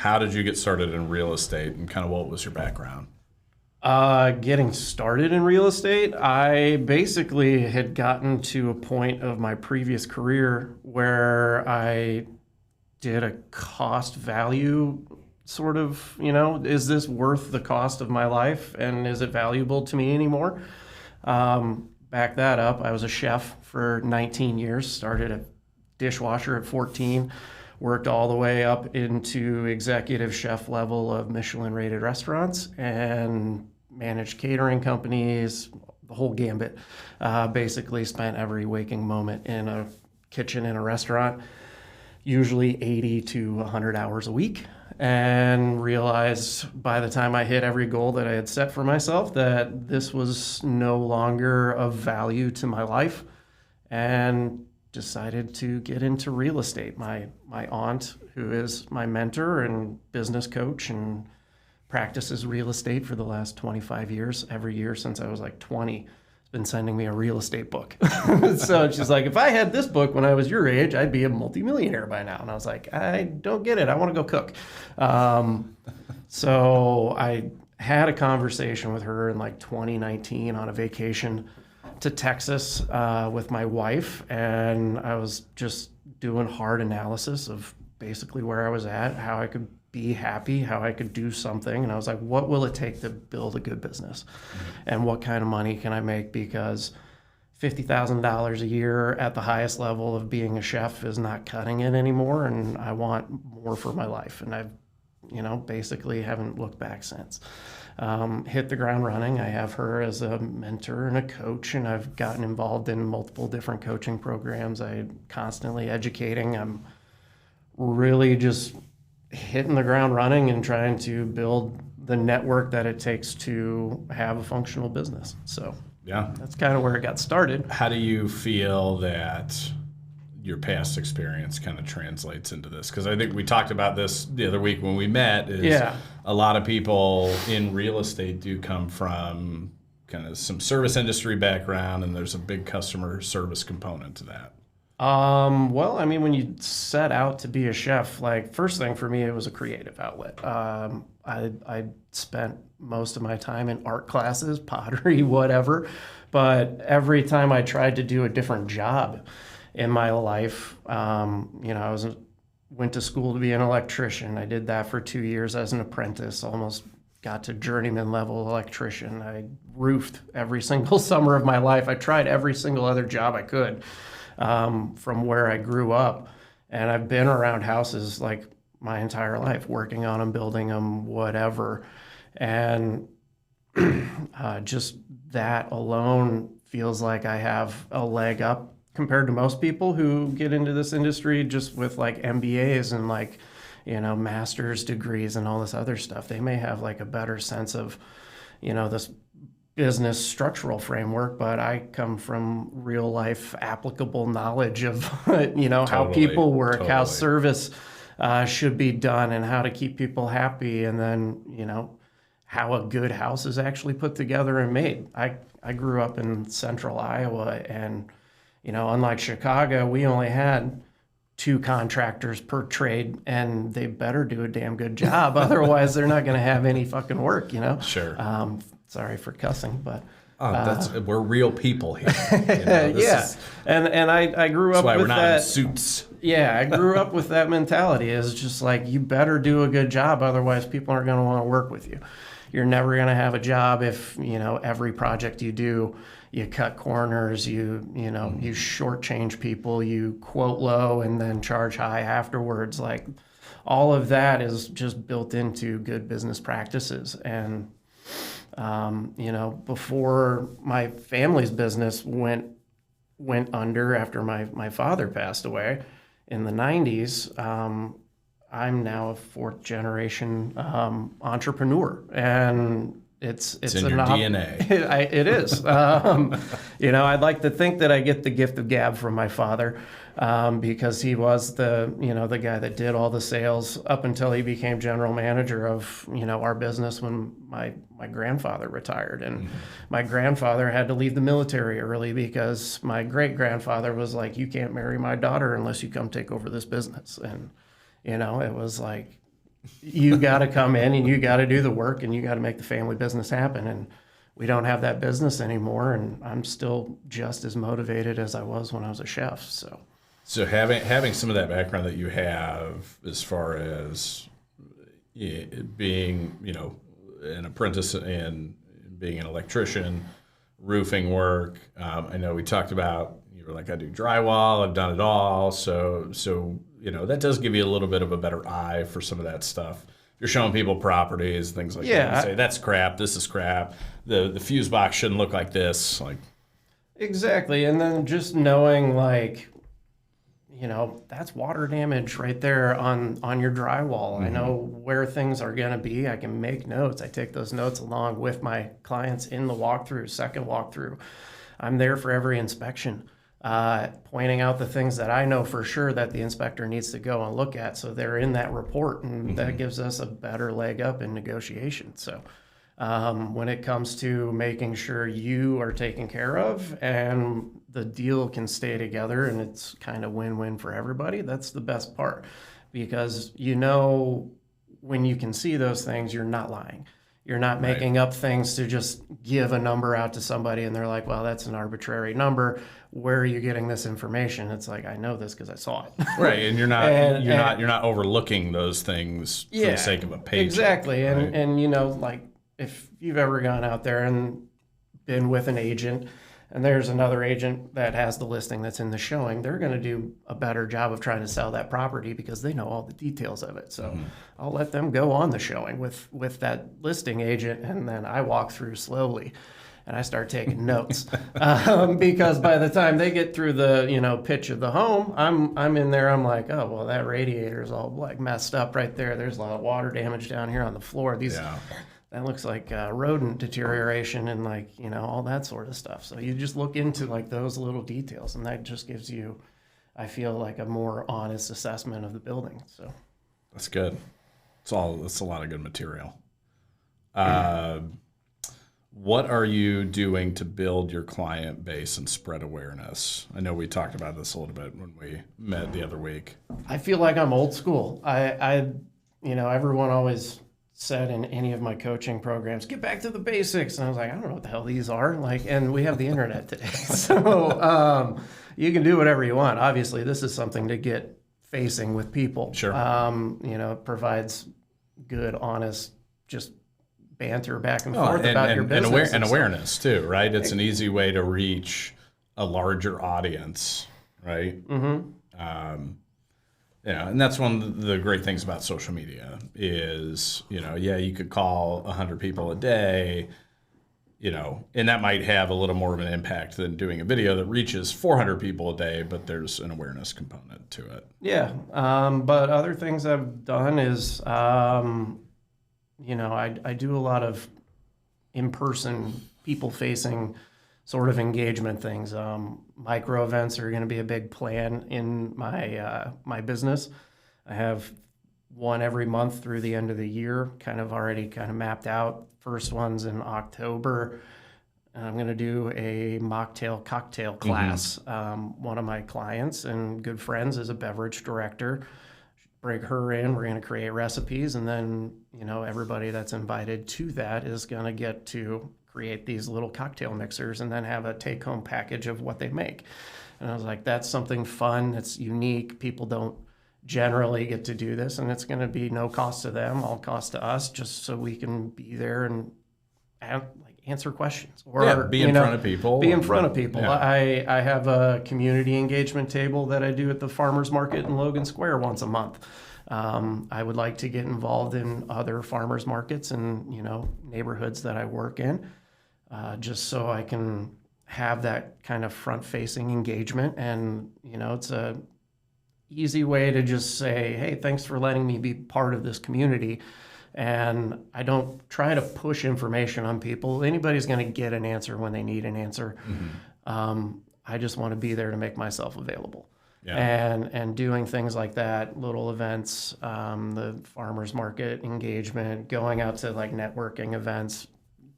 how did you get started in real estate, and kind of what was your background? Getting started in real estate, I basically had gotten to a point of my previous career where I did a cost value sort of, is this worth the cost of my life, and is it valuable to me anymore? Back that up, I was a chef for 19 years, started a dishwasher at 14, worked all the way up into executive chef level of Michelin rated restaurants, and managed catering companies, the whole gambit. Basically spent every waking moment in a kitchen in a restaurant, usually 80 to 100 hours a week, and realized by the time I hit every goal that I had set for myself that this was no longer of value to my life, and decided to get into real estate. My aunt, who is my mentor and business coach and practices real estate for the last 25 years, every year since I was like 20, has been sending me a real estate book. So she's like, if I had this book when I was your age, I'd be a multimillionaire by now. And I was like, I don't get it. I want to go cook. So I had a conversation with her in like 2019 on a vacation to Texas with my wife, and I was just doing hard analysis of basically where I was at, how I could be happy, how I could do something. And I was like, what will it take to build a good business? And what kind of money can I make? Because $50,000 a year at the highest level of being a chef is not cutting it anymore, and I want more for my life. And I've, basically haven't looked back since. Hit the ground running. I have her as a mentor and a coach, and I've gotten involved in multiple different coaching programs. I'm constantly educating. I'm really just hitting the ground running and trying to build the network that it takes to have a functional business. So Yeah. that's kind of where it got started. How do you feel that your past experience kind of translates into this? Because I think we talked about this the other week when we met, is a lot of people in real estate do come from kind of some service industry background, and there's a big customer service component to that. Well, I mean, when you set out to be a chef, like first thing for me, it was a creative outlet. I spent most of my time in art classes, pottery, whatever, but every time I tried to do a different job in my life, went to school to be an electrician. I did that for 2 years as an apprentice, almost got to journeyman level electrician. I roofed every single summer of my life. I tried every single other job I could. From where I grew up, and I've been around houses like my entire life, working on them, building them, whatever. And just that alone feels like I have a leg up compared to most people who get into this industry just with like MBAs and like, master's degrees and all this other stuff. They may have like a better sense of, this business structural framework, but I come from real life applicable knowledge of, how people work, how service should be done, and how to keep people happy. And then, how a good house is actually put together and made. I grew up in central Iowa, and, unlike Chicago, we only had 2 contractors per trade, and they better do a damn good job. Otherwise, they're not going to have any fucking work, Sure. Sorry for cussing, but we're real people here. And I grew up why with we're not that in suits. Yeah, I grew up with that mentality. It's just like, you better do a good job, otherwise people aren't going to want to work with you. You're never going to have a job if every project you do, you cut corners, you shortchange people, you quote low and then charge high afterwards. Like, all of that is just built into good business practices. And before my family's business went under after my father passed away in the 90s, I'm now a 4th generation entrepreneur, and it's in your DNA. It is. I'd like to think that I get the gift of gab from my father, because he was the guy that did all the sales up until he became general manager of our business when my grandfather retired. And my grandfather had to leave the military early because my great grandfather was like, you can't marry my daughter unless you come take over this business. And it was like, you got to come in and you got to do the work and you got to make the family business happen. And we don't have that business anymore. And I'm still just as motivated as I was when I was a chef. So having some of that background that you have as far as being, an apprentice and being an electrician, roofing work. I know we talked about, you were like, I do drywall, I've done it all. So that does give you a little bit of a better eye for some of that stuff. You're showing people properties, things like that. You say, that's crap, this is crap. The fuse box shouldn't look like this. Exactly. And then just knowing that's water damage right there on your drywall. Mm-hmm. I know where things are going to be. I can make notes. I take those notes along with my clients in the walkthrough, second walkthrough. I'm there for every inspection, pointing out the things that I know for sure that the inspector needs to go and look at. So they're in that report, and that gives us a better leg up in negotiation. So when it comes to making sure you are taken care of and the deal can stay together and it's kind of win-win for everybody, that's the best part. Because when you can see those things, you're not lying. You're not making up things to just give a number out to somebody and they're like, well, that's an arbitrary number. Where are you getting this information? It's like, I know this because I saw it. Right, and you're not overlooking those things for the sake of a paycheck. Exactly, right? and if you've ever gone out there and been with an agent and there's another agent that has the listing that's in the showing, they're going to do a better job of trying to sell that property because they know all the details of it. So I'll let them go on the showing with that listing agent, and then I walk through slowly and I start taking notes because by the time they get through the pitch of the home, I'm in there. I'm like, oh well, that radiator is all messed up right there. There's a lot of water damage down here on the floor. That looks like rodent deterioration and all that sort of stuff. So you just look into those little details, and that just gives you, I feel, a more honest assessment of the building. So that's good. That's a lot of good material. What are you doing to build your client base and spread awareness? I know we talked about this a little bit when we met the other week. I feel like I'm old school. Everyone always said in any of my coaching programs, get back to the basics. And I was like, I don't know what the hell these are. And we have the internet today. So you can do whatever you want. Obviously, this is something to get facing with people. Sure. It provides good, honest, just banter back and forth about your business. And awareness too, right? It's an easy way to reach a larger audience, right? Mm-hmm. And that's one of the great things about social media is, you could call 100 people a day, and that might have a little more of an impact than doing a video that reaches 400 people a day, but there's an awareness component to it. Yeah. But other things I've done is, I do a lot of in-person, people-facing sort of engagement things. Micro events are going to be a big plan in my business. I have one every month through the end of the year, already mapped out. First one's in October. And I'm going to do a mocktail cocktail class. One of my clients and good friends is a beverage director. Bring her in. We're going to create recipes, and then everybody that's invited to that is going to get to create these little cocktail mixers and then have a take-home package of what they make. And I was like, that's something fun, that's unique. People don't generally get to do this, and it's going to be no cost to them, all cost to us, just so we can be there and answer questions or be in front of people. Be in front of people. Yeah. I have a community engagement table that I do at the farmers market in Logan Square once a month. I would like to get involved in other farmers markets and neighborhoods that I work in. Just so I can have that kind of front-facing engagement. And, it's a easy way to just say, hey, thanks for letting me be part of this community. And I don't try to push information on people. Anybody's going to get an answer when they need an answer. Mm-hmm. I just want to be there to make myself available. Yeah. And doing things like that, little events, the farmers market engagement, going out to networking events,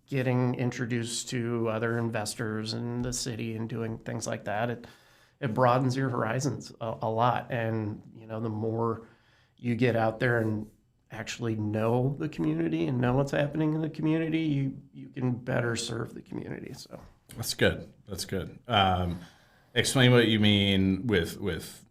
getting introduced to other investors in the city and doing things like that, it broadens your horizons a lot. And, the more you get out there and actually know the community and know what's happening in the community, you can better serve the community. So that's good. That's good. Explain what you mean with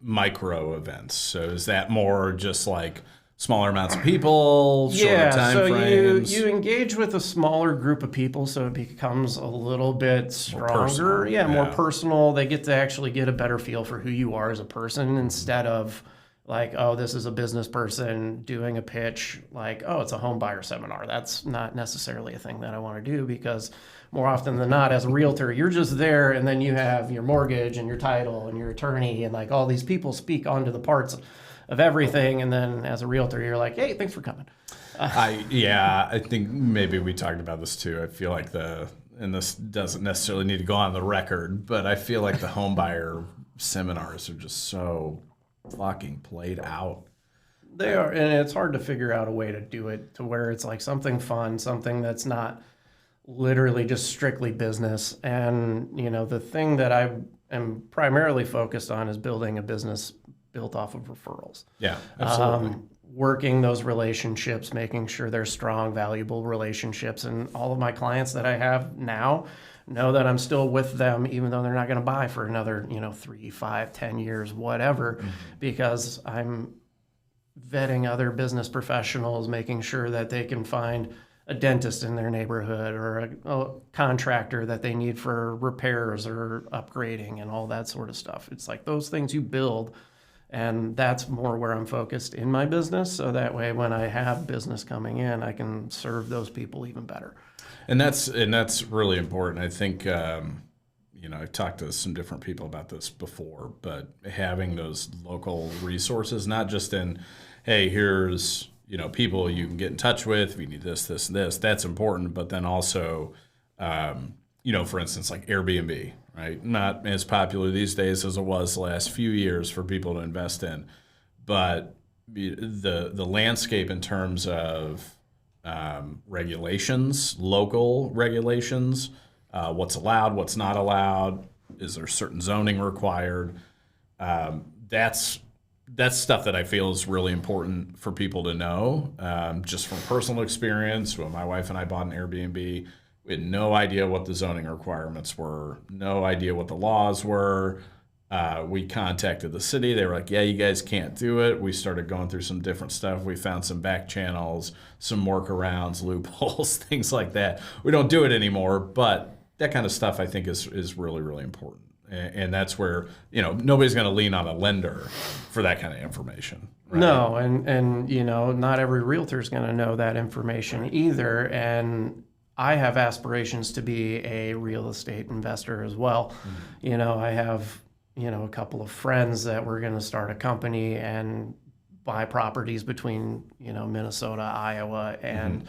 micro events. So is that more just like smaller amounts of people, shorter time frames? You engage with a smaller group of people, so it becomes a little bit stronger. More personal. They get to actually get a better feel for who you are as a person instead of like, oh, this is a business person doing a pitch, like, oh, it's a home buyer seminar. That's not necessarily a thing that I want to do, because more often than not, as a realtor, you're just there, and then you have your mortgage and your title and your attorney, and like all these people speak onto the parts of everything. And then as a realtor, you're like, hey, thanks for coming. I think maybe we talked about this too. I feel like and this doesn't necessarily need to go on the record, but I feel like the home buyer seminars are just so fucking played out. They are, and it's hard to figure out a way to do it to where it's like something fun, something that's not literally just strictly business. And, the thing that I am primarily focused on is building a business built off of referrals. Yeah, absolutely. Working those relationships, making sure they're strong, valuable relationships. And all of my clients that I have now know that I'm still with them, even though they're not going to buy for another, 3, 5, 10 years, whatever, because I'm vetting other business professionals, making sure that they can find a dentist in their neighborhood or a contractor that they need for repairs or upgrading and all that sort of stuff. It's like those things you build, and that's more where I'm focused in my business. So that way, when I have business coming in, I can serve those people even better. And that's really important. I think, I've talked to some different people about this before, but having those local resources, not just in, hey, here's, people you can get in touch with, if you need this, this, and this, that's important. But then also, for instance, like Airbnb, right? Not as popular these days as it was the last few years for people to invest in. But the landscape in terms of regulations, local regulations, what's allowed, what's not allowed, is there certain zoning required? That's stuff that I feel is really important for people to know. Just from personal experience, when my wife and I bought an Airbnb, we had no idea what the zoning requirements were, no idea what the laws were. We contacted the city. They were like, yeah, you guys can't do it. We started going through some different stuff. We found some back channels, some workarounds, loopholes, things like that. We don't do it anymore, but that kind of stuff I think is really, really important. And that's where, nobody's going to lean on a lender for that kind of information. Right? No, and not every realtor is going to know that information either. And I have aspirations to be a real estate investor as well. Mm-hmm. I have, a couple of friends that we're going to start a company and buy properties between, Minnesota, Iowa, and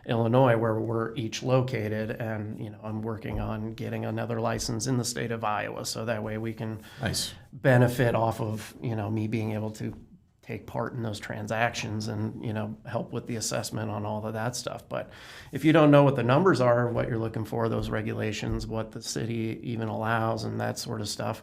Illinois, where we're each located. And, I'm working on getting another license in the state of Iowa. So that way we can benefit off of, me being able to take part in those transactions and, help with the assessment on all of that stuff. But if you don't know what the numbers are, what you're looking for, those regulations, what the city even allows and that sort of stuff,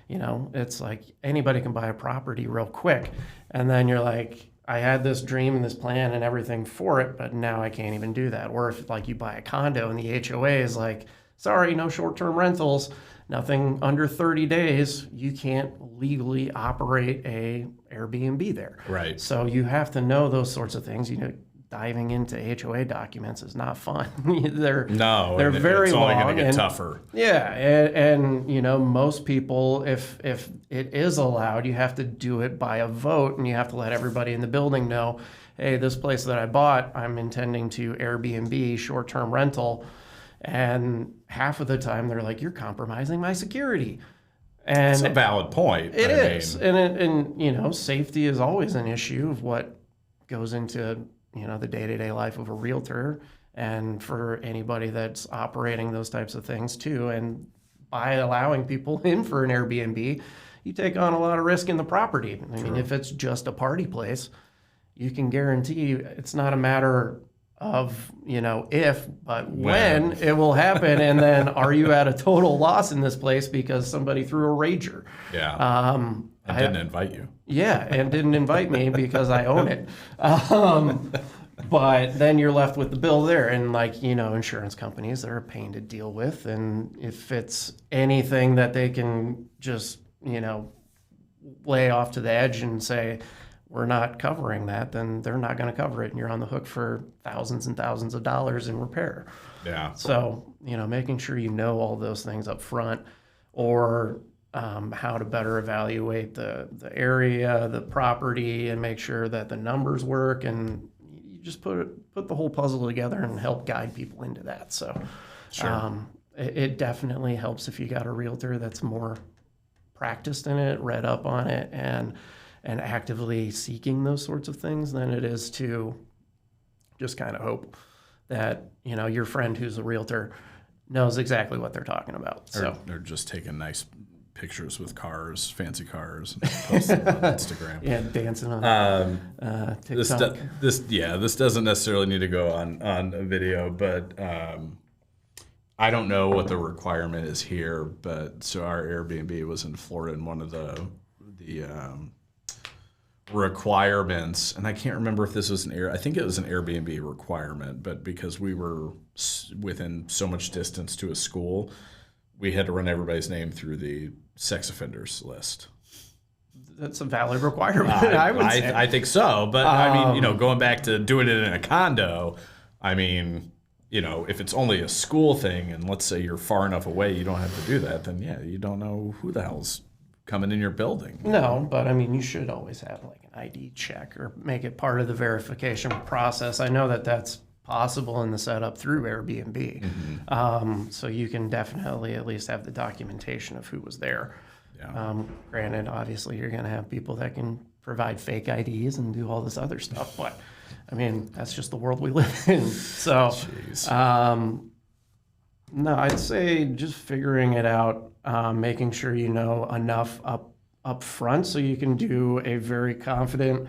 it's like anybody can buy a property real quick. And then you're like, I had this dream and this plan and everything for it, but now I can't even do that. Or if like you buy a condo and the HOA is like, sorry, no short-term rentals, nothing under 30 days, you can't legally operate a Airbnb there. Right. So you have to know those sorts of things. Diving into HOA documents is not fun. they're very it's long. only going to get tougher. Yeah, and most people, if it is allowed, you have to do it by a vote, and you have to let everybody in the building know, hey, this place that I bought, I'm intending to Airbnb, short-term rental, and half of the time they're like, you're compromising my security. And it's a valid point. It is, and safety is always an issue of what goes into the day-to-day life of a realtor, and for anybody that's operating those types of things too. And by allowing people in for an Airbnb, you take on a lot of risk in the property. I mean, if it's just a party place, you can guarantee it's not a matter of, if, but when it will happen. And then are you at a total loss in this place because somebody threw a rager? Yeah. I didn't invite you. Yeah, and didn't invite me because I own it. But then you're left with the bill there. And like, insurance companies, they're a pain to deal with. And if it's anything that they can just, lay off to the edge and say, we're not covering that, then they're not going to cover it. And you're on the hook for thousands and thousands of dollars in repair. Yeah. So, making sure you know all those things up front, or how to better evaluate the area, the property, and make sure that the numbers work. And you just put the whole puzzle together and help guide people into that. So Sure. It definitely helps if you got a realtor that's more practiced in it, read up on it, and actively seeking those sorts of things than it is to just kind of hope that, your friend who's a realtor knows exactly what they're talking about. So Or just taking nice pictures with cars, fancy cars, and posting them on Instagram. yeah, dancing on TikTok. This doesn't necessarily need to go on a video, but I don't know what the requirement is here. But so our Airbnb was in Florida, and one of the requirements, and I can't remember if this was I think it was an Airbnb requirement, but because we were within so much distance to a school, we had to run everybody's name through the sex offenders list. That's a valid requirement, I would say. I think so, but I mean, going back to doing it in a condo, I mean, if it's only a school thing, and let's say you're far enough away, you don't have to do that, then yeah, you don't know who the hell's coming in your building. No, but I mean, you should always have like an ID check or make it part of the verification process. I know that that's possible in the setup through Airbnb. Mm-hmm. So you can definitely at least have the documentation of who was there. Yeah. Granted, obviously, you're going to have people that can provide fake IDs and do all this other stuff, but I mean, that's just the world we live in. So, no, I'd say just figuring it out, making sure you know enough up front so you can do a very confident,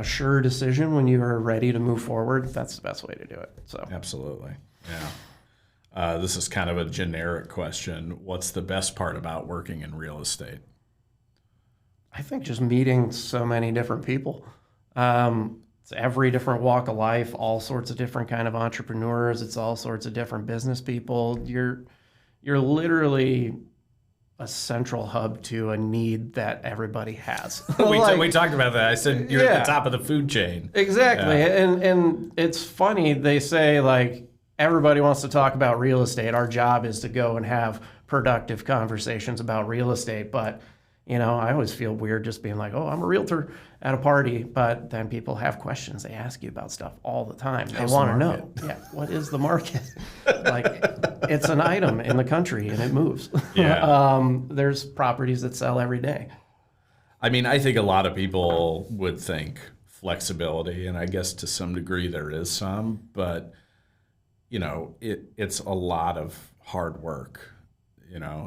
sure decision when you are ready to move forward. That's the best way to do it. So Absolutely. Yeah. This is kind of a generic question. What's the best part about working in real estate? I think just meeting so many different people. It's every different walk of life, all sorts of different kind of entrepreneurs. It's all sorts of different business people. You're literally a central hub to a need that everybody has. We talked about that. I said you're at the top of the food chain. Exactly. Yeah. And it's funny. They say like everybody wants to talk about real estate. Our job is to go and have productive conversations about real estate. But, I always feel weird just being like, oh, I'm a realtor at a party. But then people have questions. They ask you about stuff all the time. They want to know, what is the market? Like, it's an item in the country and it moves. Yeah. There's properties that sell every day. I mean, I think a lot of people would think flexibility, and I guess to some degree there is some, but it's a lot of hard work.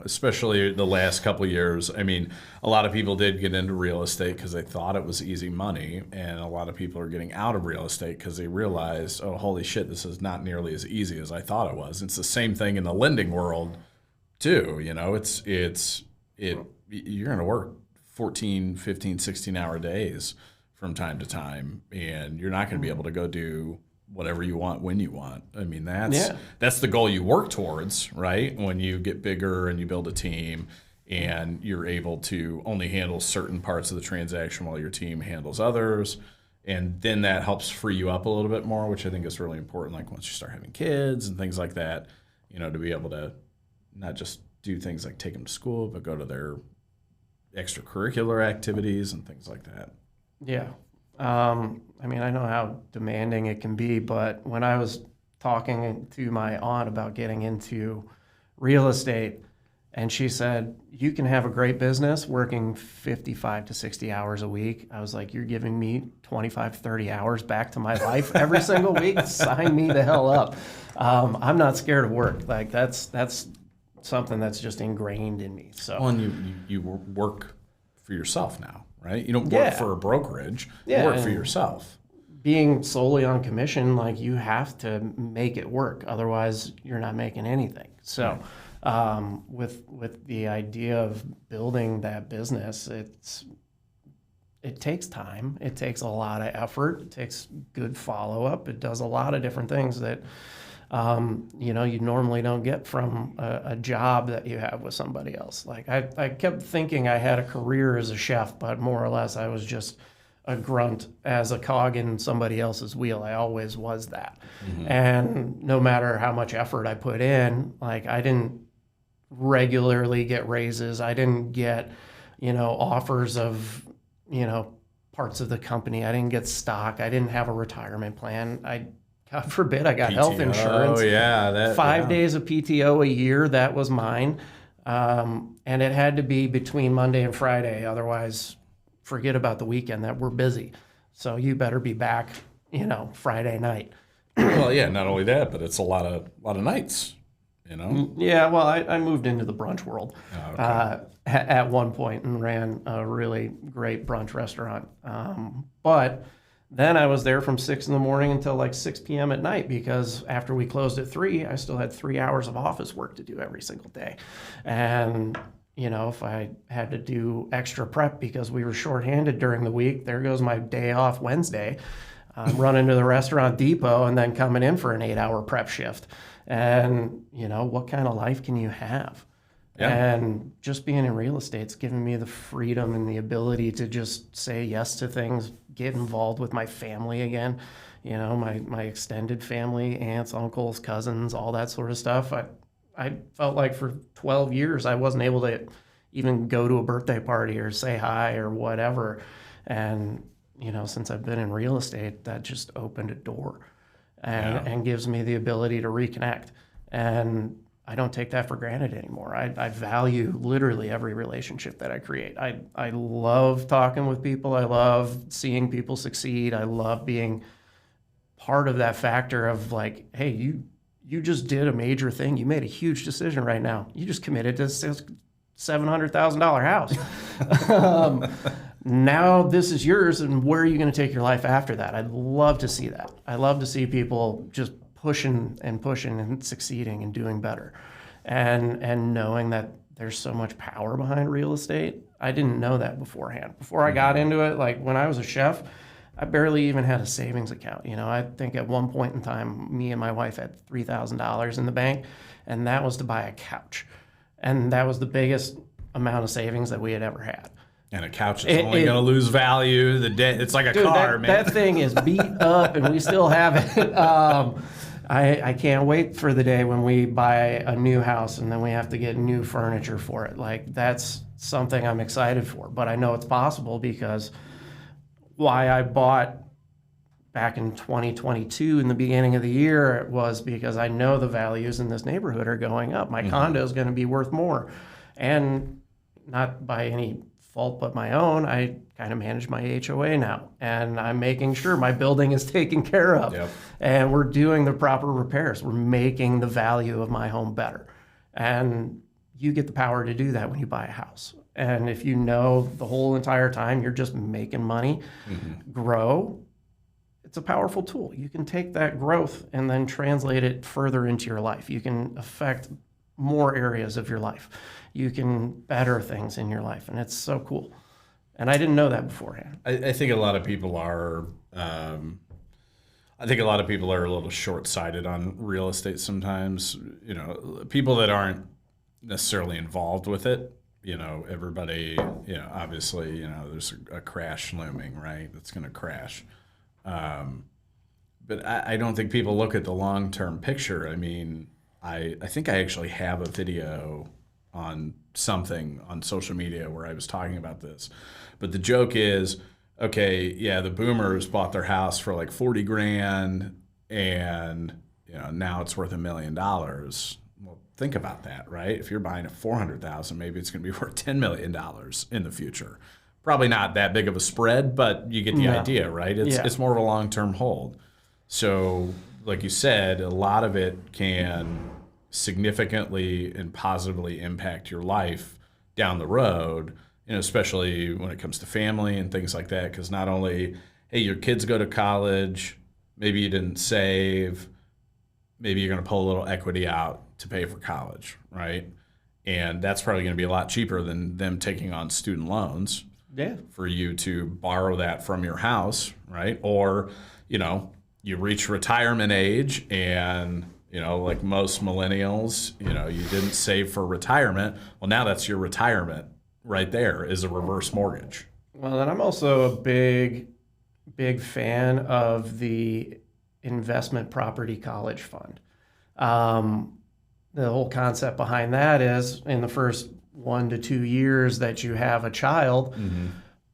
Especially the last couple of years. I mean, a lot of people did get into real estate because they thought it was easy money, and a lot of people are getting out of real estate because they realized, oh, holy shit, this is not nearly as easy as I thought it was. It's the same thing in the lending world, too. You're going to work 14, 15, 16-hour days from time to time, and you're not going to be able to go do whatever you want when you want. I mean, that's the goal you work towards, right? When you get bigger and you build a team and you're able to only handle certain parts of the transaction while your team handles others. And then that helps free you up a little bit more, which I think is really important. Like once you start having kids and things like that, to be able to not just do things like take them to school, but go to their extracurricular activities and things like that. Yeah. I mean, I know how demanding it can be, but when I was talking to my aunt about getting into real estate, and she said, you can have a great business working 55 to 60 hours a week. I was like, you're giving me 25, 30 hours back to my life every single week? Sign me the hell up. I'm not scared of work. Like that's something that's just ingrained in me. So, well, and you work for yourself now. Right? You don't work for a brokerage. You work for yourself. Being solely on commission, like you have to make it work. Otherwise, you're not making anything. So with the idea of building that business, it takes time. It takes a lot of effort. It takes good follow-up. It does a lot of different things that, you normally don't get from a job that you have with somebody else. Like I kept thinking I had a career as a chef, but more or less I was just a grunt as a cog in somebody else's wheel. I always was that. Mm-hmm. And no matter how much effort I put in, like I didn't regularly get raises. I didn't get, offers of, parts of the company. I didn't get stock. I didn't have a retirement plan. God forbid, I got PTO, health insurance. Oh, yeah. 5 days of PTO a year, that was mine. And it had to be between Monday and Friday. Otherwise, forget about the weekend, that we're busy. So you better be back, Friday night. Well, yeah, not only that, but it's a lot of nights, Yeah, well, I moved into the brunch world okay. At one point and ran a really great brunch restaurant. But then I was there from 6 a.m. until like 6 p.m. at night, because after we closed at 3, I still had 3 hours of office work to do every single day. And if I had to do extra prep because we were shorthanded during the week, there goes my day off Wednesday. I'm running to the restaurant depot and then coming in for an 8-hour prep shift. And, what kind of life can you have? Yeah. And just being in real estate's given me the freedom and the ability to just say yes to things, get involved with my family again. My extended family, aunts, uncles, cousins, all that sort of stuff. I felt like for 12 years I wasn't able to even go to a birthday party or say hi or whatever. And, since I've been in real estate, that just opened a door and gives me the ability to reconnect. And I don't take that for granted anymore. I value literally every relationship that I create. I love talking with people. I love seeing people succeed. I love being part of that factor of like, hey, you just did a major thing. You made a huge decision right now. You just committed to a $700,000 house. Now this is yours, and where are you going to take your life after that? I'd love to see that. I love to see people just pushing and succeeding and doing better. And knowing that there's so much power behind real estate. I didn't know that beforehand. Before I got into it, like when I was a chef, I barely even had a savings account. I think at one point in time, me and my wife had $3,000 in the bank, and that was to buy a couch. And that was the biggest amount of savings that we had ever had. And a couch is only going to lose value. It's like a car, man. That thing is beat up, and we still have it. I can't wait for the day when we buy a new house and then we have to get new furniture for it. Like, that's something I'm excited for. But I know it's possible because why I bought back in 2022 in the beginning of the year was because I know the values in this neighborhood are going up. My condo is going to be worth more. And not by any fault but my own, I kind of manage my HOA now, and I'm making sure my building is taken care of. Yep. And we're doing the proper repairs. We're making the value of my home better. And you get the power to do that when you buy a house. And if you know the whole entire time you're just making money, grow, it's a powerful tool. You can take that growth and then translate it further into your life. You can affect more areas of your life. You can better things in your life, and it's so cool. And I didn't know that beforehand. I think a lot of people are. I think a lot of people are a little short-sighted on real estate sometimes. People that aren't necessarily involved with it. Everybody. Obviously, there's a crash looming, right? That's going to crash. But I don't think people look at the long-term picture. I mean, I think I actually have a video on something on social media where I was talking about this. But the joke is, okay, yeah, the boomers bought their house for like 40 grand and now it's worth $1 million. Well, think about that, right? If you're buying at $400,000, maybe it's going to be worth $10 million in the future. Probably not that big of a spread, but you get the idea, right? It's more of a long-term hold. So like you said, a lot of it can significantly and positively impact your life down the road, especially when it comes to family and things like that. Because not only, hey, your kids go to college, maybe you didn't save, maybe you're going to pull a little equity out to pay for college, right? And that's probably going to be a lot cheaper than them taking on student loans. Yeah. For you to borrow that from your house, right? Or, you reach retirement age and, like most millennials, you didn't save for retirement. Well, now that's your retirement right there is a reverse mortgage. Well, and I'm also a big fan of the investment property college fund. The whole concept behind that is in the first 1 to 2 years that you have a child,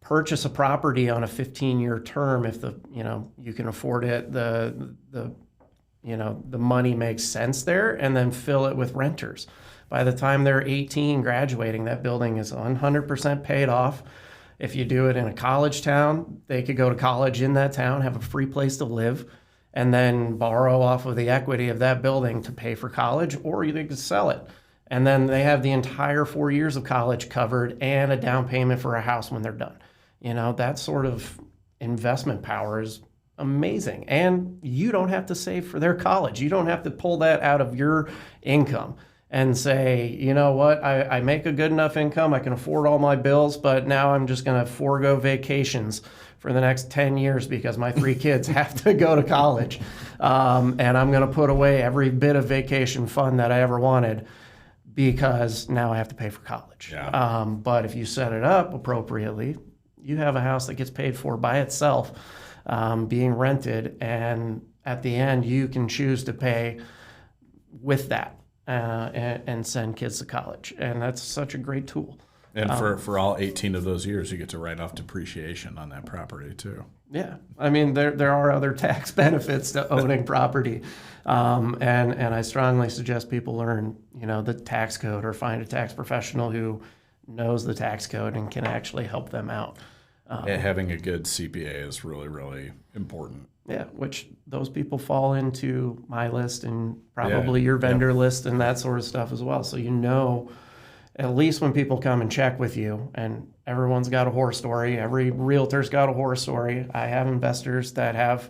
purchase a property on a 15-year term if you can afford it, the money makes sense there, and then fill it with renters. By the time they're 18 graduating, that building is 100% paid off. If you do it in a college town, they could go to college in that town, have a free place to live, and then borrow off of the equity of that building to pay for college, or they could sell it. And then they have the entire 4 years of college covered and a down payment for a house when they're done. That sort of investment power is amazing. And you don't have to save for their college. You don't have to pull that out of your income and say, you know what, I make a good enough income, I can afford all my bills, but now I'm just going to forego vacations for the next 10 years because my 3 kids have to go to college. And I'm going to put away every bit of vacation fund that I ever wanted because now I have to pay for college. Yeah. But if you set it up appropriately, you have a house that gets paid for by itself, being rented, and at the end you can choose to pay with that and send kids to college. And that's such a great tool. And for all 18 of those years, you get to write off depreciation on that property too. Yeah, I mean there are other tax benefits to owning property, and I strongly suggest people learn the tax code or find a tax professional who knows the tax code and can actually help them out. Having a good CPA is really, really important. Yeah, which those people fall into my list and probably your vendor list and that sort of stuff as well. So at least when people come and check with you, and everyone's got a horror story, every realtor's got a horror story. I have investors that have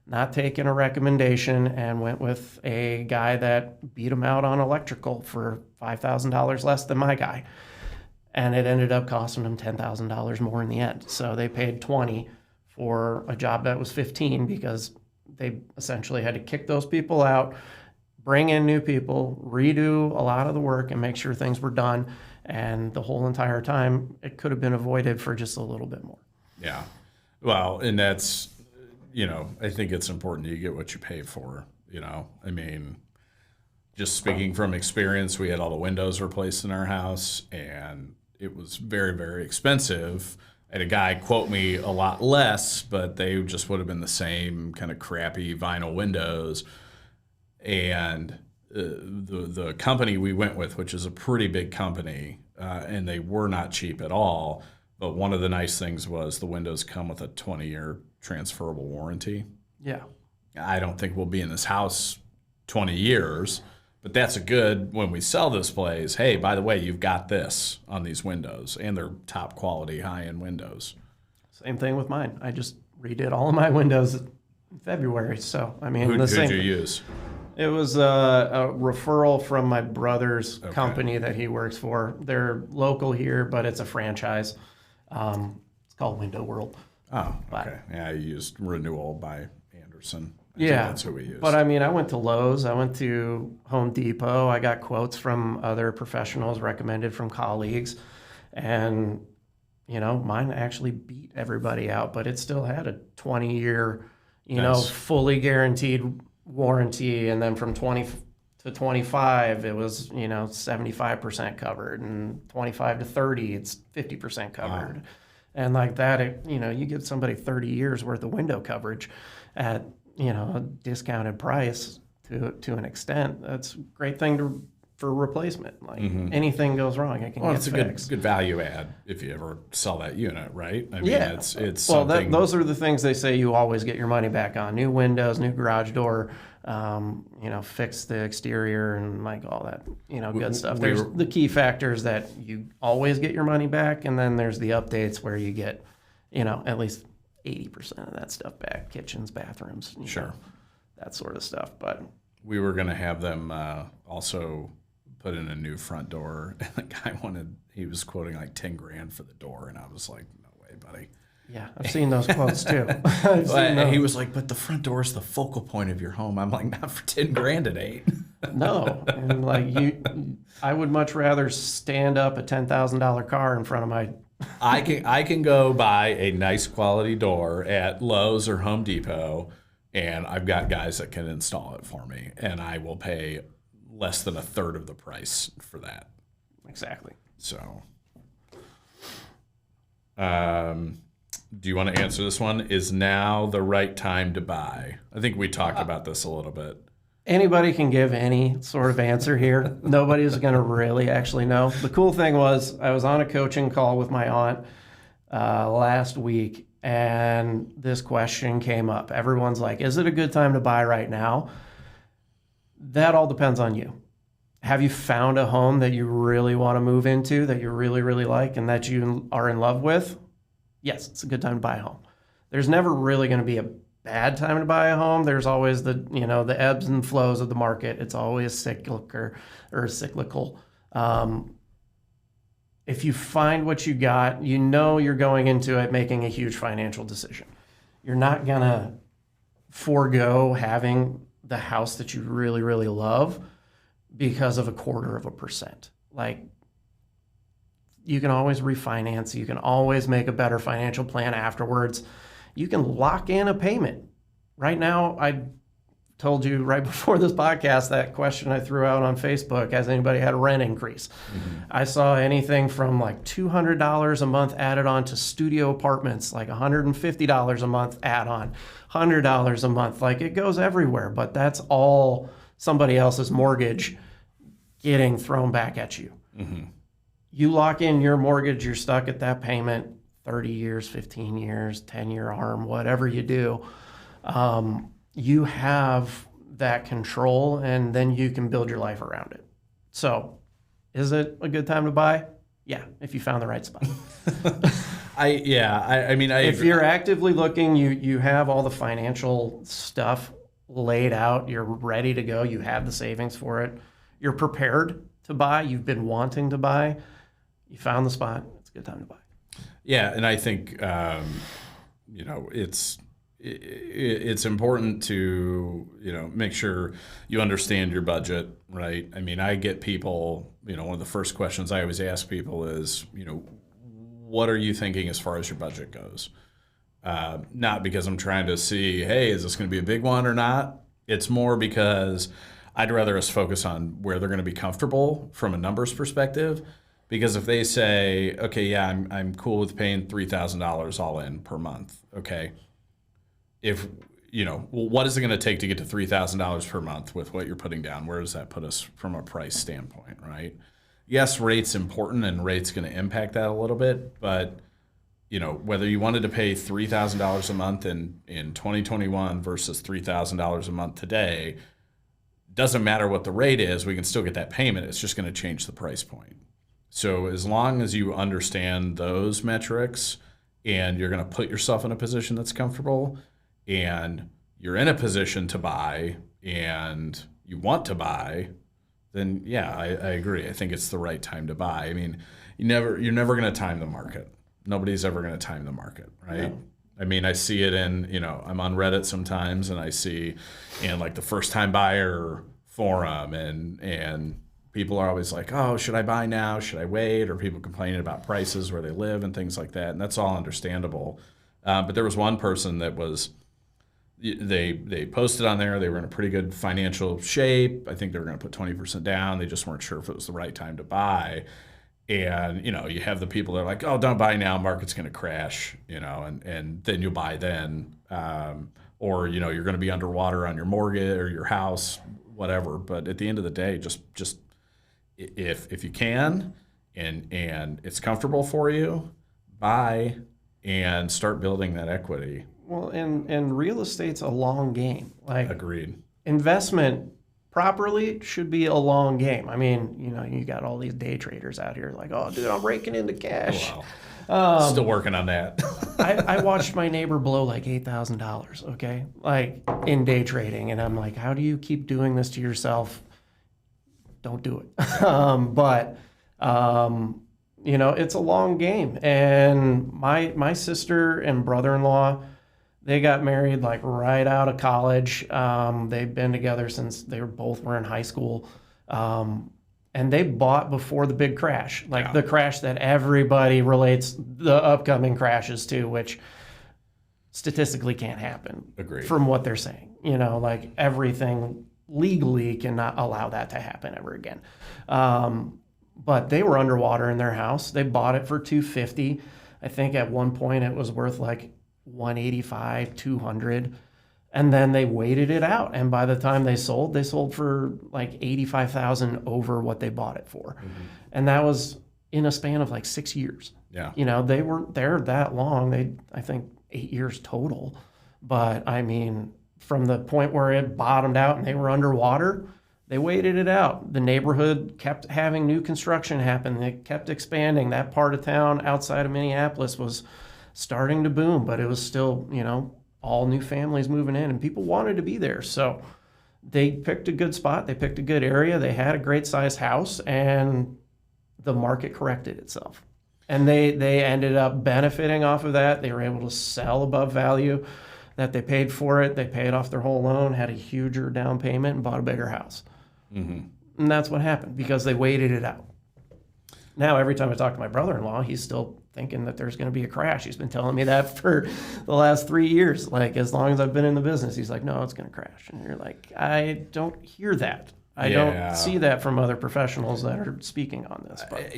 not taken a recommendation and went with a guy that beat them out on electrical for $5,000 less than my guy. And it ended up costing them $10,000 more in the end. So they paid $20,000 for a job that was $15,000 because they essentially had to kick those people out, bring in new people, redo a lot of the work, and make sure things were done. And the whole entire time, it could have been avoided for just a little bit more. Yeah. Well, and that's, I think it's important you get what you pay for. I mean, just speaking from experience, we had all the windows replaced in our house, and it was very, very expensive. I had a guy quote me a lot less, but they just would have been the same kind of crappy vinyl windows. And the company we went with, which is a pretty big company, and they were not cheap at all. But one of the nice things was the windows come with a 20-year transferable warranty. Yeah. I don't think we'll be in this house 20 years, but that's a good, when we sell this place, hey, by the way, you've got this on these windows, and they're top quality, high-end windows. Same thing with mine. I just redid all of my windows in February. So, I mean, who'd you use? It was a referral from my brother's company that he works for. They're local here, but it's a franchise. It's called Window World. Oh, okay. Yeah, I used Renewal by Anderson. That's who we use. But I mean, I went to Lowe's. I went to Home Depot. I got quotes from other professionals recommended from colleagues. And, mine actually beat everybody out, but it still had a 20-year, fully guaranteed warranty. And then from 20 to 25, it was, 75% covered, and 25 to 30, it's 50% covered. Wow. And like that, you give somebody 30 years worth of window coverage at, a discounted price to an extent. That's a great thing for replacement. Like anything goes wrong, it can get fixed. It's a good value add if you ever sell that unit, right? I mean, it's something. Those are the things they say you always get your money back on: new windows, new garage door, fix the exterior, and like all that, good stuff. There's the key factors that you always get your money back, and then there's the updates where you get, at least 80% of that stuff back: kitchens, bathrooms, sure, that sort of stuff. But we were going to have them also put in a new front door. And the guy he was quoting like 10 grand for the door. And I was like, no way, buddy. Yeah, I've seen those quotes too. He was like, but the front door is the focal point of your home. I'm like, not for 10 grand it ain't. No, and like I would much rather stand up a $10,000 car in front of my. I can go buy a nice quality door at Lowe's or Home Depot, and I've got guys that can install it for me, and I will pay less than a third of the price for that. Exactly. So, do you want to answer this one? Is now the right time to buy? I think we talked about this a little bit. Anybody can give any sort of answer here. Nobody's going to really actually know. The cool thing was I was on a coaching call with my aunt last week, and this question came up. Everyone's like, is it a good time to buy right now? That all depends on you. Have you found a home that you really want to move into, that you really, really like, and that you are in love with? Yes, it's a good time to buy a home. There's never really going to be a bad time to buy a home. There's always the ebbs and flows of the market. It's always cyclical. If you find what you got, you're going into it making a huge financial decision. You're not going to forego having the house that you really, really love because of 0.25%. Like, you can always refinance. You can always make a better financial plan afterwards. You can lock in a payment. Right now, I told you right before this podcast, that question I threw out on Facebook, has anybody had a rent increase? Mm-hmm. I saw anything from like $200 a month added on to studio apartments, like $150 a month add on, $100 a month. Like, it goes everywhere, but that's all somebody else's mortgage getting thrown back at you. Mm-hmm. You lock in your mortgage, you're stuck at that payment, 30 years, 15 years, 10-year ARM, whatever you do. You have that control, and then you can build your life around it. So, is it a good time to buy? Yeah, if you found the right spot. If you're actively looking, you have all the financial stuff laid out, you're ready to go, you have the savings for it, you're prepared to buy, you've been wanting to buy, you found the spot, it's a good time to buy. Yeah, and I think it's important to make sure you understand your budget, right? I mean, I get people. One of the first questions I always ask people is, what are you thinking as far as your budget goes? Not because I'm trying to see, hey, is this going to be a big one or not? It's more because I'd rather us focus on where they're going to be comfortable from a numbers perspective. Because if they say, okay, yeah, I'm cool with paying $3,000 all in per month, okay. If what is it going to take to get to $3,000 per month with what you're putting down? Where does that put us from a price standpoint, right? Yes, rate's important, and rate's going to impact that a little bit, but whether you wanted to pay $3,000 a month in 2021 versus $3,000 a month today, doesn't matter what the rate is. We can still get that payment. It's just going to change the price point. So as long as you understand those metrics and you're going to put yourself in a position that's comfortable and you're in a position to buy and you want to buy, then yeah, I agree. I think it's the right time to buy. I mean, you're never going to time the market. Nobody's ever going to time the market, right? No. I mean, I see it in, I'm on Reddit sometimes and I see in like the first time buyer forum and people are always like, oh, should I buy now? Should I wait? Or people complaining about prices where they live and things like that. And that's all understandable. But there was one person that they posted on there. They were in a pretty good financial shape. I think they were going to put 20% down. They just weren't sure if it was the right time to buy. And, you have the people that are like, oh, don't buy now. Market's going to crash, and then you'll buy then. Or, you're going to be underwater on your mortgage or your house, whatever. But at the end of the day, just if you can and it's comfortable for you, buy and start building that equity. Well, and real estate's a long game. Like, agreed. Investment properly should be a long game. I mean, you got all these day traders out here like, oh, dude, I'm raking into cash. Wow. Still working on that. I watched my neighbor blow like $8,000, okay? Like in day trading. And I'm like, how do you keep doing this to yourself? Don't do it. It's a long game. And my sister and brother-in-law, they got married like right out of college. They've been together since they were in high school. And they bought before the big crash, the crash that everybody relates the upcoming crashes to, which statistically can't happen. Agreed. From what they're saying. Everything legally cannot allow that to happen ever again. But they were underwater in their house. They bought it for $250. I think at one point it was worth like $185, $200. And then they waited it out. And by the time they sold for like $85,000 over what they bought it for. Mm-hmm. And that was in a span of like 6 years. Yeah. They weren't there that long. I think 8 years total. But I mean, from the point where it bottomed out and they were underwater, they waited it out. The neighborhood kept having new construction happen. They kept expanding. That part of town outside of Minneapolis was starting to boom, but it was still, all new families moving in, and people wanted to be there. So they picked a good spot. They picked a good area. They had a great sized house, and the market corrected itself. And they ended up benefiting off of that. They were able to sell above value that they paid for it. They paid off their whole loan, had a huger down payment, and bought a bigger house. Mm-hmm. And that's what happened because they waited it out. Now, every time I talk to my brother-in-law, he's still thinking that there's going to be a crash. He's been telling me that for the last 3 years. Like, as long as I've been in the business, he's like, no, it's going to crash. And you're like, I don't hear that. I don't see that from other professionals that are speaking on this. But.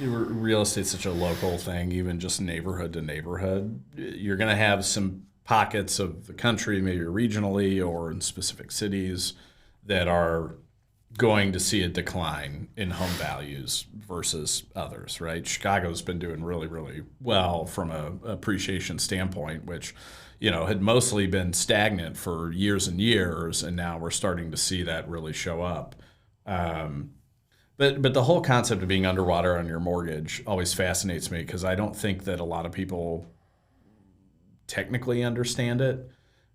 Real estate's such a local thing, even just neighborhood to neighborhood. You're going to have some pockets of the country, maybe regionally or in specific cities, that are going to see a decline in home values versus others, right? Chicago's been doing really, really well from a appreciation standpoint, which, had mostly been stagnant for years and years, and now we're starting to see that really show up. But the whole concept of being underwater on your mortgage always fascinates me because I don't think that a lot of people technically understand it,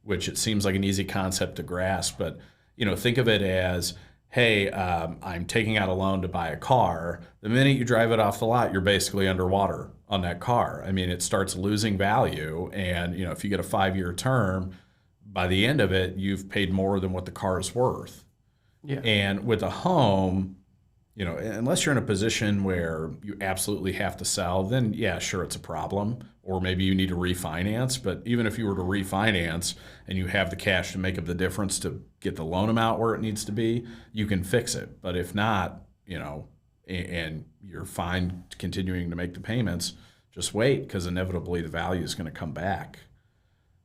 which it seems like an easy concept to grasp, but think of it as, hey, I'm taking out a loan to buy a car. The minute you drive it off the lot, you're basically underwater on that car. I mean, it starts losing value. And, if you get a 5-year term, by the end of it, you've paid more than what the car is worth. Yeah. And with a home, unless you're in a position where you absolutely have to sell, then yeah, sure, it's a problem. Or maybe you need to refinance. But even if you were to refinance and you have the cash to make up the difference to get the loan amount where it needs to be, you can fix it. But if not, and you're fine continuing to make the payments, just wait, because inevitably the value is going to come back.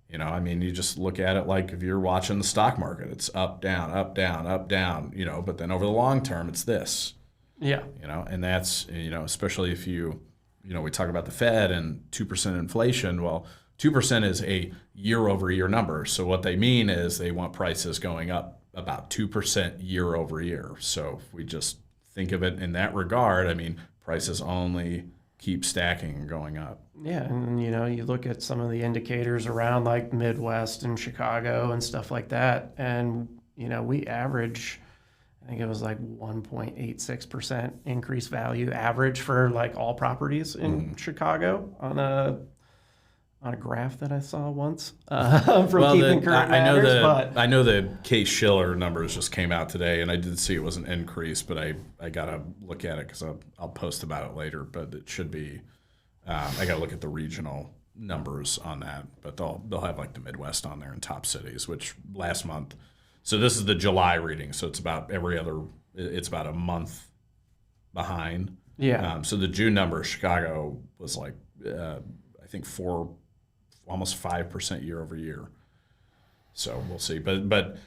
You just look at it like if you're watching the stock market, it's up, down, up, down, up, down, but then over the long term, it's this. Yeah. And that's, especially if we talk about the Fed and 2% inflation. Well, 2% is a year over year number. So what they mean is they want prices going up about 2% year over year. So if we just think of it in that regard, prices only keep stacking and going up. Yeah, and you look at some of the indicators around like Midwest and Chicago and stuff like that, and we average, I think it was like 1.86% increase value average for like all properties in Chicago on a graph that I saw once from Keeping Current Matters. I know the Case-Shiller numbers just came out today, and I did see it was an increase, but I got to look at it because I'll post about it later. But it should be, I got to look at the regional numbers on that. But they'll have like the Midwest on there and top cities, which last month. So this is the July reading, so it's about it's about a month behind. Yeah. So the June number, Chicago was like, I think almost 5% year over year. So we'll see. But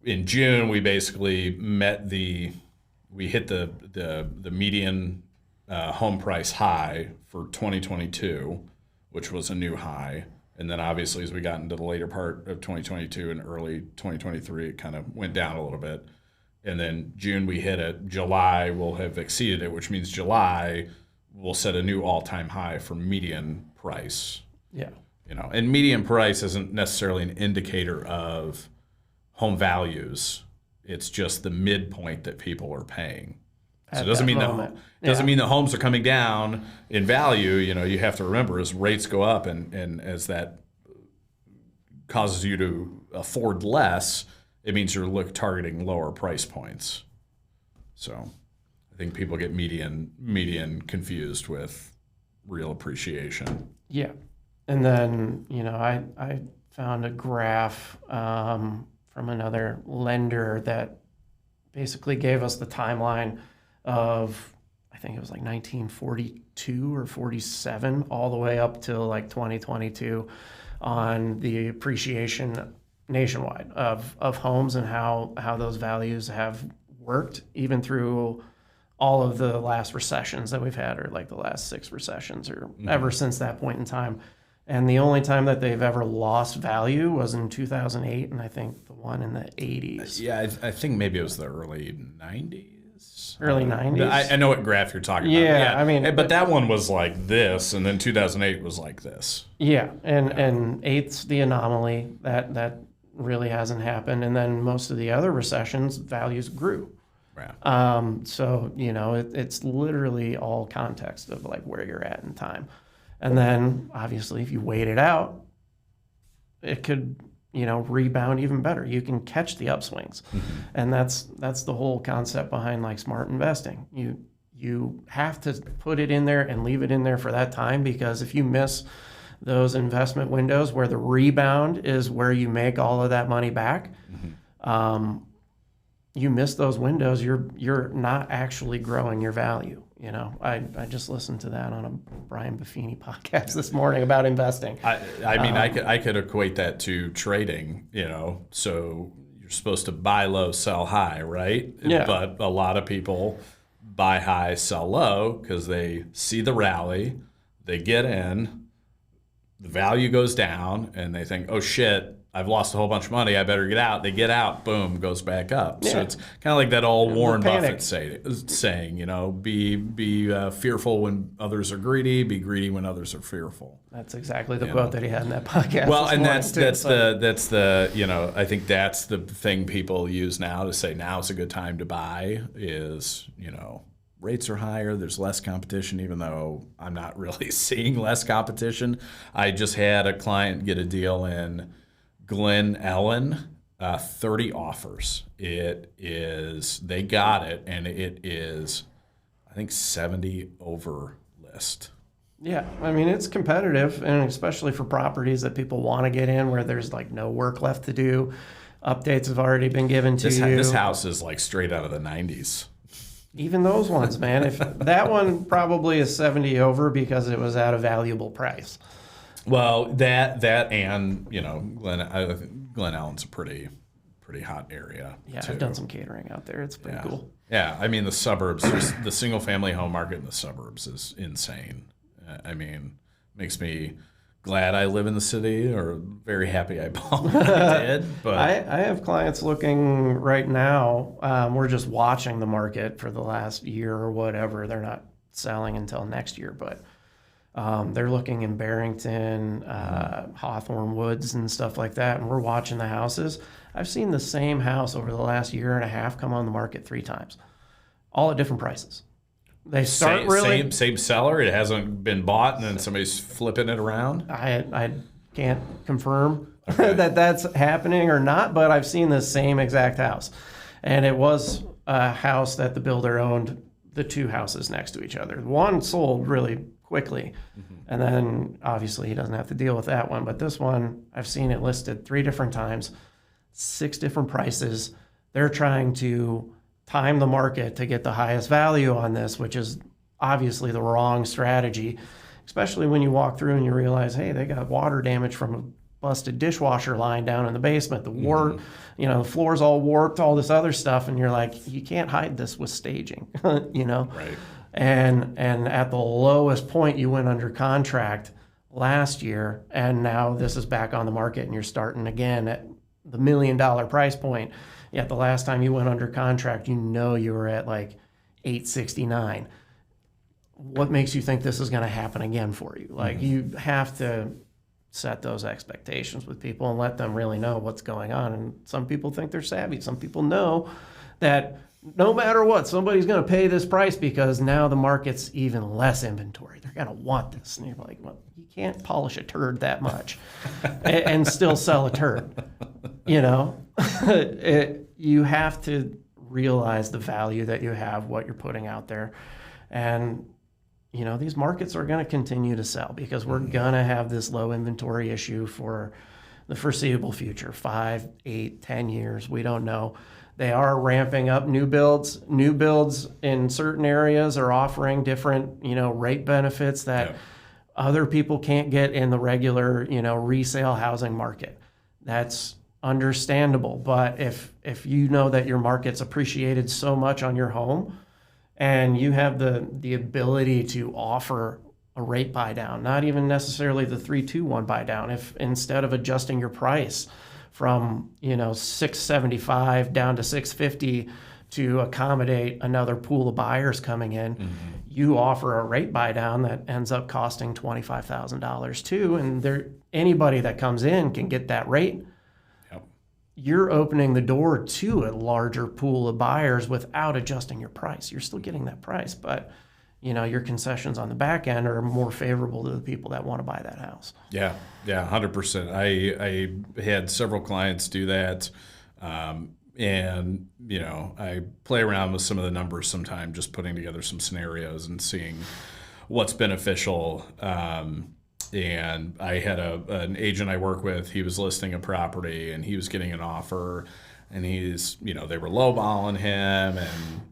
in June, we basically we hit the median home price high for 2022, which was a new high. And then obviously as we got into the later part of 2022 and early 2023, it kind of went down a little bit. And then June we hit it. July will have exceeded it, which means July will set a new all-time high for median price. Yeah. And median price isn't necessarily an indicator of home values. It's just the midpoint that people are paying. So it doesn't mean that homes are coming down in value. You have to remember, as rates go up and as that causes you to afford less, it means you're targeting lower price points. So I think people get median confused with real appreciation. Yeah. And then, I found a graph from another lender that basically gave us the timeline of, I think it was like 1942 or 47, all the way up till like 2022 on the appreciation nationwide of homes and how those values have worked even through all of the last recessions that we've had, or like the last 6 recessions, or ever since that point in time. And the only time that they've ever lost value was in 2008, and I think the one in the 80s. Yeah, I think maybe it was the early 90s. Early 90s? I know what graph you're talking about. Yeah, I mean... But that one was like this, and then 2008 was like this. Yeah, and 8's the anomaly. That really hasn't happened. And then most of the other recessions, values grew. Right. So, it's literally all context of like where you're at in time. And then obviously if you wait it out, it could, rebound even better. You can catch the upswings. Mm-hmm. And that's the whole concept behind like smart investing. You have to put it in there and leave it in there for that time, because if you miss those investment windows where the rebound is where you make all of that money back, you miss those windows, you're not actually growing your value. I just listened to that on a Brian Buffini podcast this morning about investing. I could equate that to trading, so you're supposed to buy low, sell high, right? Yeah. But a lot of people buy high, sell low because they see the rally, they get in, the value goes down, and they think, oh shit, I've lost a whole bunch of money, I better get out. They get out, boom, goes back up. Yeah. So it's kind of like that old Warren Buffett saying, be fearful when others are greedy, be greedy when others are fearful. That's exactly the quote that he had in that podcast. Well, and that's the I think that's the thing people use now to say now's a good time to buy is, rates are higher, there's less competition, even though I'm not really seeing less competition. I just had a client get a deal in Glen Ellen, 30 offers. They got it, and it is, I think, 70 over list. Yeah, I mean, it's competitive, and especially for properties that people want to get in where there's like no work left to do. Updates have already been given to you. This house is like straight out of the 90s. Even those ones, man. If that one probably is 70 over because it was at a valuable price. Well, that and Glen Ellen's a pretty hot area. Yeah, too. I've done some catering out there. It's pretty cool. Yeah, I mean the suburbs, the single family home market in the suburbs is insane. Makes me glad I live in the city, or very happy I bought what I did. But I have clients looking right now. We're just watching the market for the last year or whatever. They're not selling until next year, but. They're looking in Barrington, Hawthorne Woods and stuff like that, and we're watching the houses. I've seen the same house over the last year and a half come on the market 3 times, all at different prices. They start same seller. It hasn't been bought, and then somebody's flipping it around. I can't confirm that that's happening or not, but I've seen the same exact house, and it was a house that the builder owned the 2 houses next to each other. One sold really quickly. And then obviously he doesn't have to deal with that one. But this one, I've seen it listed 3 different times, 6 different prices. They're trying to time the market to get the highest value on this, which is obviously the wrong strategy, especially when you walk through and you realize, hey, they got water damage from a busted dishwasher line down in the basement. The the floor's all warped, all this other stuff. And you're like, you can't hide this with staging, Right. And at the lowest point, you went under contract last year, and now this is back on the market, and you're starting again at the $1 million price point. Yet the last time you went under contract, you were at like $869. what makes you think this is going to happen again for you? Like, you have to set those expectations with people and let them really know what's going on. And some people think they're savvy. Some people know that no matter what, somebody's going to pay this price because now the market's even less inventory. They're going to want this. And you're like, well, you can't polish a turd that much and still sell a turd. You know, you have to realize the value that you have, what you're putting out there. And, you know, these markets are going to continue to sell because we're going to have this low inventory issue for the foreseeable future, 5, 8, 10 years. We don't know. They are ramping up new builds. New builds in certain areas are offering different, you know, rate benefits that other people can't get in the regular, you know, resale housing market. That's understandable. But if you know that your market's appreciated so much on your home and you have the ability to offer a rate buy down, not even necessarily the 3-2-1 buy down, if instead of adjusting your price from, you know, $675 down to $650 to accommodate another pool of buyers coming in, you offer a rate buy down that ends up costing $25,000 too, and anybody that comes in can get that rate. You're opening the door to a larger pool of buyers without adjusting your price. You're still getting that price, but you know, your concessions on the back end are more favorable to the people that want to buy that house. Yeah, 100%. I had several clients do that, and you know, I play around with some of the numbers sometimes, just putting together some scenarios and seeing what's beneficial. And I had an agent I work with. He was listing a property, and he was getting an offer. And he's, you know, they were lowballing him,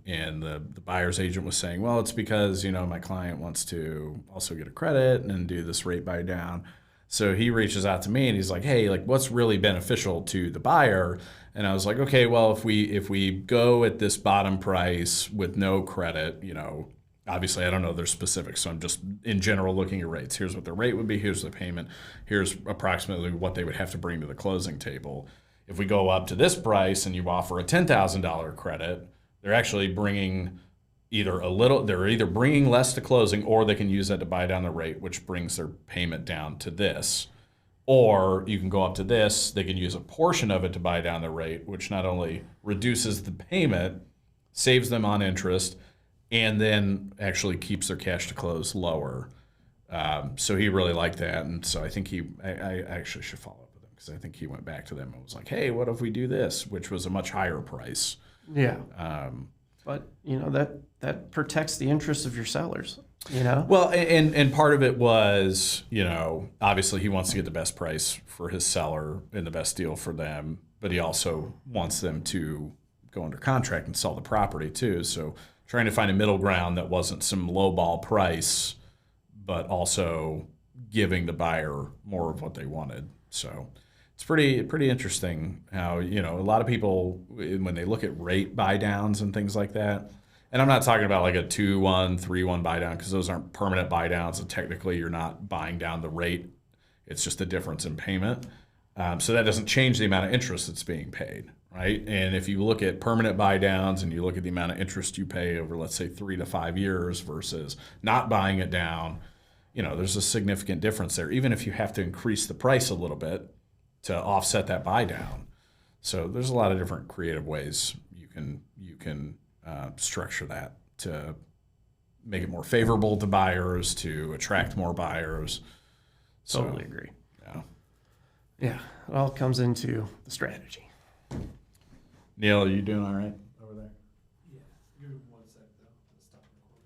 and the buyer's agent was saying, well, it's because, you know, my client wants to also get a credit and do this rate buy down. So he reaches out to me and he's like, hey, like, what's really beneficial to the buyer? And I was like, okay, well, if we go at this bottom price with no credit, you know, obviously I don't know their specifics, so I'm just in general looking at rates. Here's what the rate would be, here's the payment, here's approximately what they would have to bring to the closing table. If we go up to this price and you offer a $10,000 credit, they're actually bringing they're either bringing less to closing, or they can use that to buy down the rate, which brings their payment down to this. Or you can go up to this, they can use a portion of it to buy down the rate, which not only reduces the payment, saves them on interest, and then actually keeps their cash to close lower. So he really liked that, and so I think I actually should follow up with him, because I think he went back to them and was like, hey, what if we do this, which was a much higher price. Yeah. But, you know, that protects the interests of your sellers, you know? Well, and part of it was, you know, obviously he wants to get the best price for his seller and the best deal for them, but he also wants them to go under contract and sell the property too. So trying to find a middle ground that wasn't some lowball price, but also giving the buyer more of what they wanted. So it's pretty interesting how, you know, a lot of people, when they look at rate buy downs and things like that, and I'm not talking about like a 2-1, 3-1 buy down, because those aren't permanent buy downs, and technically you're not buying down the rate. It's just a difference in payment. So that doesn't change the amount of interest that's being paid, right? And if you look at permanent buy downs and you look at the amount of interest you pay over, let's say, 3 to 5 years versus not buying it down, you know, there's a significant difference there, even if you have to increase the price a little bit to offset that buy down. So there's a lot of different creative ways you can structure that to make it more favorable to buyers, to attract more buyers. Totally agree. Yeah. Yeah. It all comes into the strategy. Neil, are you doing all right?